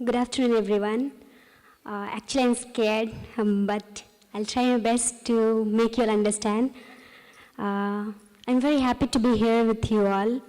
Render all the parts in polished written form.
Good afternoon, everyone. Actually, I'm scared, but I'll try my best to make you all understand. I'm very happy to be here with you all.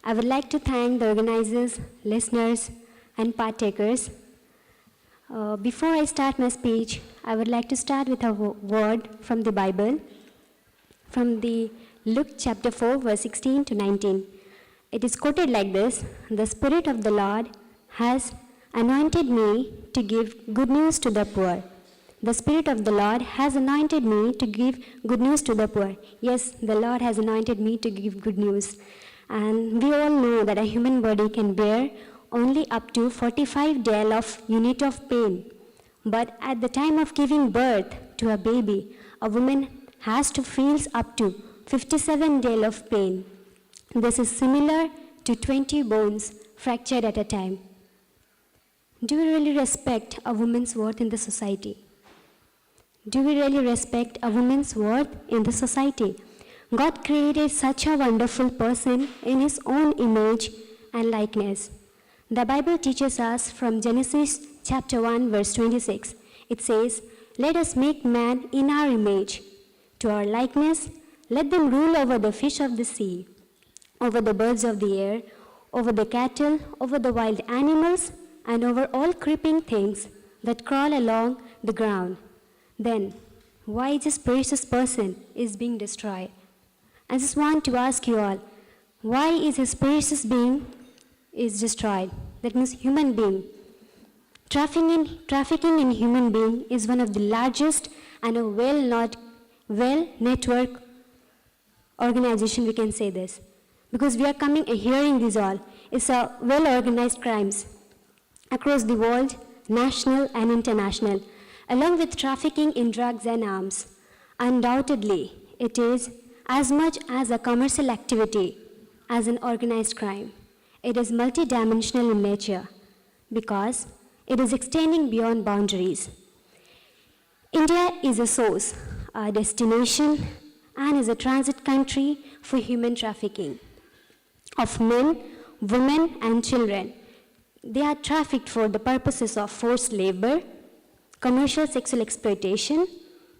I would like to thank the organizers, listeners, and partakers. Before I start my speech, I would like to start with a word from the Bible, from the Luke chapter 4, verse 16 to 19. It is quoted like this: "The Spirit of the Lord has anointed me to give good news to the poor." The Spirit of the Lord has anointed me to give good news to the poor. Yes, the Lord has anointed me to give good news. And we all know that a human body can bear only up to 45 days of unit of pain. But at the time of giving birth to a baby, a woman has to feel up to 57 days of pain. This is similar to 20 bones fractured at a time. Do we really respect a woman's worth in the society? Do we really respect a woman's worth in the society? God created such a wonderful person in His own image and likeness. The Bible teaches us from Genesis chapter 1, verse 26. It says, "Let us make man in our image. To our likeness, let them rule over the fish of the sea, over the birds of the air, over the cattle, over the wild animals, and over all creeping things that crawl along the ground." Then, why this precious person is being destroyed? I just want to ask you all, why is this precious being is destroyed? That means human being. Trafficking in human being is one of the largest and a well-networked organization, we can say this. Because we are coming and hearing this all. It's a well-organized crimes across the world, national and international, along with trafficking in drugs and arms. Undoubtedly, it is as much as a commercial activity as an organized crime. It is multidimensional in nature because it is extending beyond boundaries. India is a source, a destination, and is a transit country for human trafficking of men, women, and children. They are trafficked for the purposes of forced labor, commercial sexual exploitation,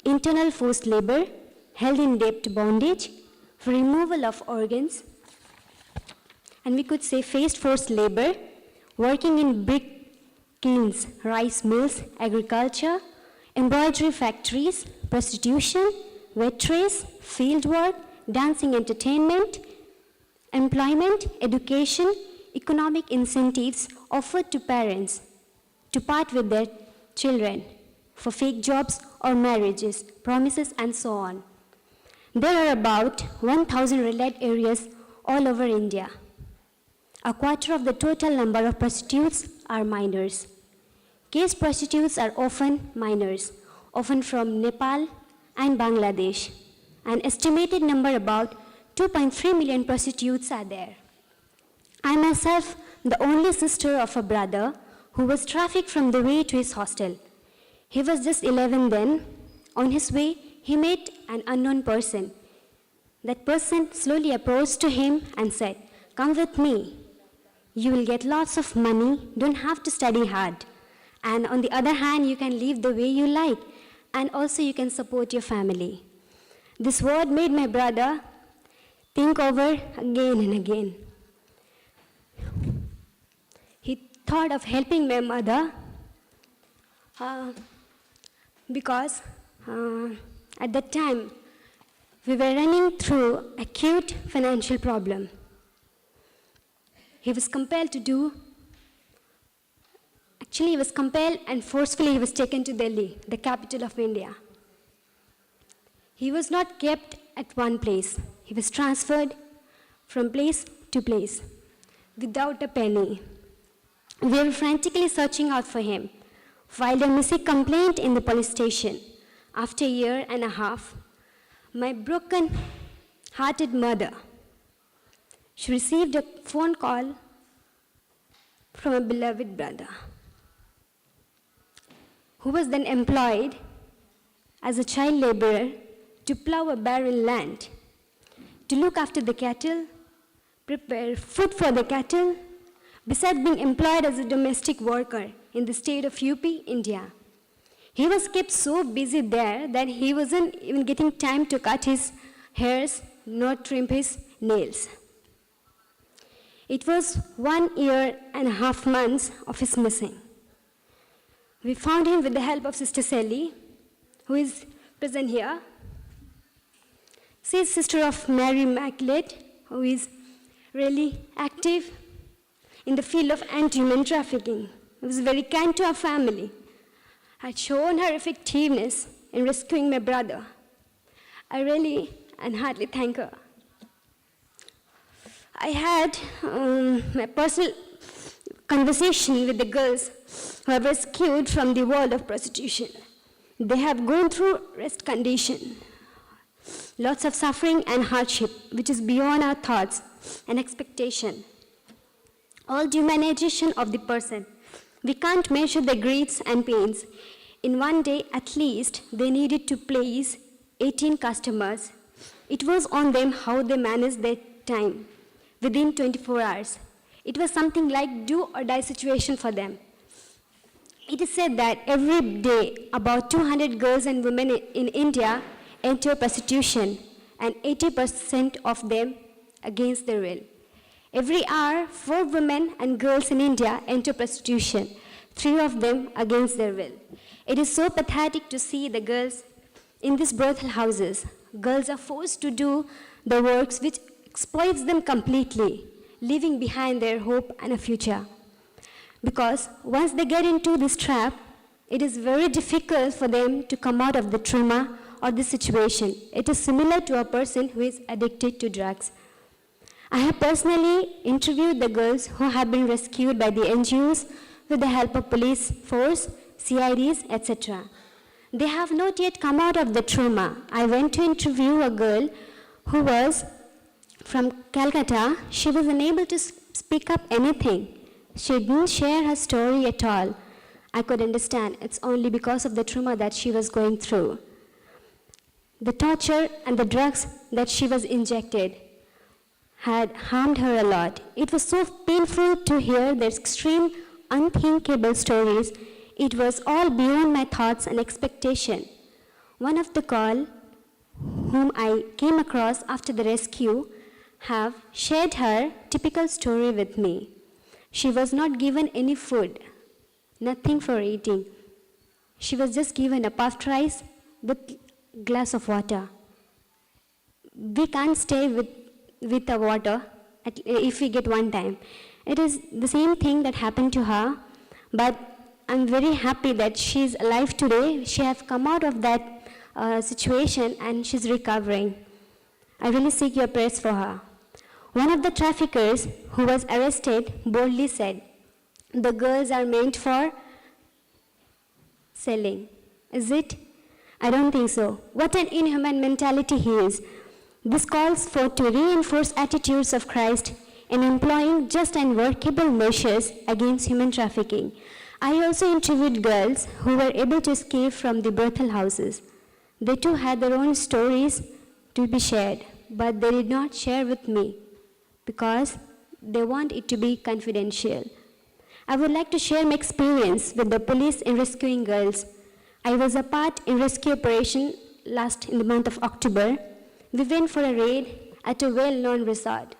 internal forced labor, held in debt bondage, for removal of organs, and we could say faced forced labor, working in brick kilns, rice mills, agriculture, embroidery factories, prostitution, waitress, field work, dancing entertainment, employment, education, economic incentives offered to parents to part with their children for fake jobs or marriages, promises, and so on. There are about 1,000 red areas all over India. A quarter of the total number of prostitutes are minors. Case prostitutes are often minors, often from Nepal and Bangladesh. An estimated number about 2.3 million prostitutes are there. I myself, the only sister of a brother who was trafficked from the way to his hostel. He was just 11 then. On his way, he met an unknown person. That person slowly approached to him and said, "Come with me. You will get lots of money, don't have to study hard. And on the other hand, you can live the way you like, and also you can support your family." This word made my brother think over again and again. He thought of helping my mother because at that time we were running through acute financial problem. He was compelled and forcefully he was taken to Delhi, the capital of India. He was not kept at one place. He was transferred from place to place without a penny. We were frantically searching out for him, filed a missing complaint in the police station. After a year and a half, my broken-hearted mother, she received a phone call from a beloved brother who was then employed as a child laborer to plow a barren land, to look after the cattle, prepare food for the cattle, besides being employed as a domestic worker in the state of UP, India. He was kept so busy there that he wasn't even getting time to cut his hairs nor trim his nails. It was 1.5 years of his missing. We found him with the help of Sister Sally, who is present here. She is sister of Mary Immaculate, who is really active in the field of anti-human trafficking. She was very kind to our family. Had shown her effectiveness in rescuing my brother. I really and heartily thank her. I had my personal conversation with the girls who have rescued from the world of prostitution. They have gone through rest condition, lots of suffering and hardship, which is beyond our thoughts and expectation. All dehumanization of the person. We can't measure their griefs and pains. In one day, at least, they needed to please 18 customers. It was on them how they managed their time within 24 hours. It was something like do or die situation for them. It is said that every day, about 200 girls and women in India enter prostitution, and 80% of them against their will. Every hour, 4 women and girls in India enter prostitution, 3 of them against their will. It is so pathetic to see the girls in these brothel houses. Girls are forced to do the works which exploits them completely, leaving behind their hope and a future. Because once they get into this trap, it is very difficult for them to come out of the trauma or the situation. It is similar to a person who is addicted to drugs. I have personally interviewed the girls who have been rescued by the NGOs with the help of police force, CIDs, etc. They have not yet come out of the trauma. I went to interview a girl who was from Calcutta. She was unable to speak up anything. She didn't share her story at all. I could understand it's only because of the trauma that she was going through. The torture and the drugs that she was injected had harmed her a lot. It was so painful to hear their extreme, unthinkable stories. It was all beyond my thoughts and expectation. One of the girls whom I came across after the rescue have shared her typical story with me. She was not given any food, nothing for eating. She was just given a puffed rice with a glass of water. We can't stay with the water if we get one time. It is the same thing that happened to her, but I'm very happy that she's alive today. She has come out of that situation and she's recovering. I really seek your prayers for her. One of the traffickers who was arrested boldly said, "The girls are meant for selling." Is it? I don't think so. What an inhuman mentality he is. This calls for to reinforce attitudes of Christ in employing just and workable measures against human trafficking. I also interviewed girls who were able to escape from the brothel houses. They too had their own stories to be shared, but they did not share with me because they want it to be confidential. I would like to share my experience with the police in rescuing girls. I was a part in rescue operation last in the month of October. We went for a raid at a well-known resort.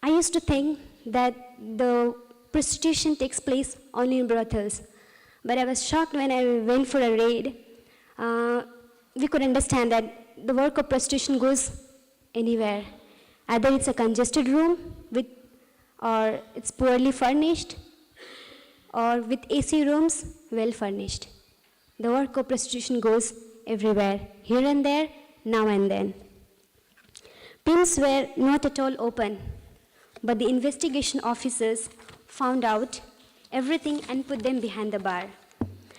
I used to think that the prostitution takes place only in brothels, but I was shocked when I went for a raid. We could understand that the work of prostitution goes anywhere. Either it's a congested room or it's poorly furnished, or with AC rooms, well furnished. The work of prostitution goes everywhere, here and there, now and then. Pins were not at all open, but the investigation officers found out everything and put them behind the bar.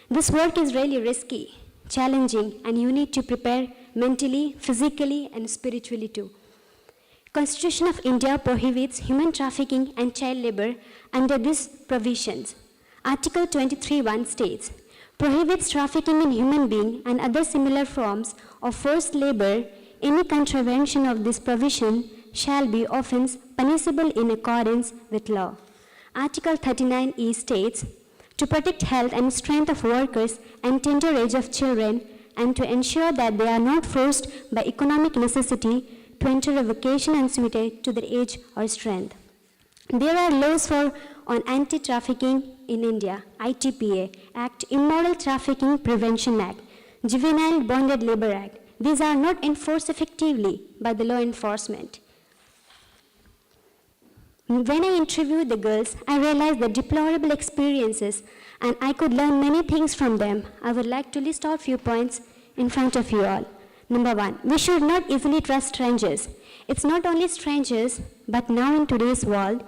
This work is really risky, challenging, and you need to prepare mentally, physically, and spiritually too. Constitution of India prohibits human trafficking and child labor under these provisions. Article 23(1) states, prohibits trafficking in human being and other similar forms of forced labor. Any contravention of this provision shall be offense punishable in accordance with law. Article 39E states, to protect health and strength of workers and tender age of children, and to ensure that they are not forced by economic necessity to enter a vocation unsuited to their age or strength. There are laws on anti-trafficking in India, ITPA Act, Immoral Trafficking Prevention Act, Juvenile Bonded Labor Act. These are not enforced effectively by the law enforcement. When I interviewed the girls, I realized their deplorable experiences, and I could learn many things from them. I would like to list out a few points in front of you all. Number one, we should not easily trust strangers. It's not only strangers, but now in today's world,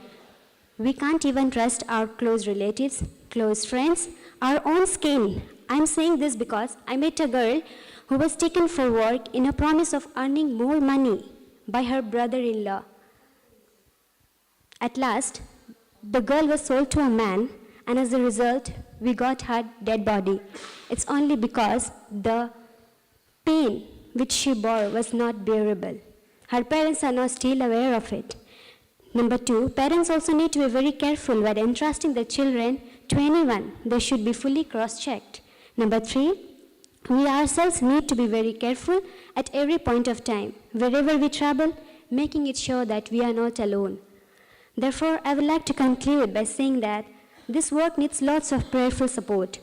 we can't even trust our close relatives, close friends, our own skin. I'm saying this because I met a girl who was taken for work in a promise of earning more money by her brother-in-law. At last, the girl was sold to a man, and as a result, we got her dead body. It's only because the pain which she bore was not bearable. Her parents are now still aware of it. Number two, parents also need to be very careful when entrusting their children to anyone. They should be fully cross-checked. Number three, we ourselves need to be very careful at every point of time, wherever we travel, making it sure that we are not alone. Therefore, I would like to conclude by saying that this work needs lots of prayerful support,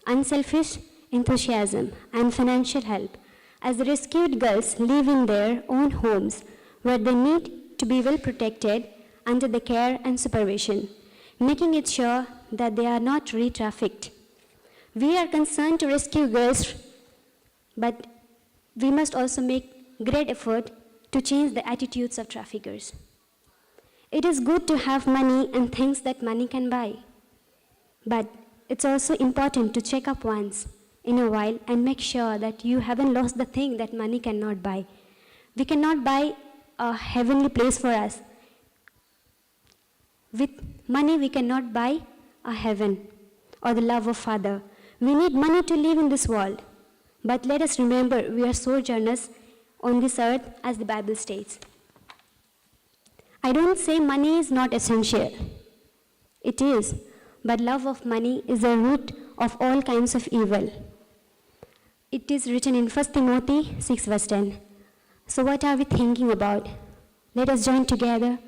unselfish enthusiasm, and financial help, as the rescued girls live in their own homes, where they need to be well protected under the care and supervision, making it sure that they are not re-trafficked. We are concerned to rescue girls, but we must also make great effort to change the attitudes of traffickers. It is good to have money and things that money can buy, but it's also important to check up once in a while and make sure that you haven't lost the thing that money cannot buy. We cannot buy a heavenly place for us. With money, we cannot buy a heaven or the love of Father. We need money to live in this world. But let us remember, we are sojourners on this earth, as the Bible states. I don't say money is not essential. It is, but love of money is the root of all kinds of evil. It is written in 1 Timothy 6 verse 10. So what are we thinking about? Let us join together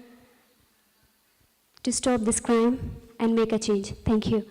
to stop this crime and make a change. Thank you.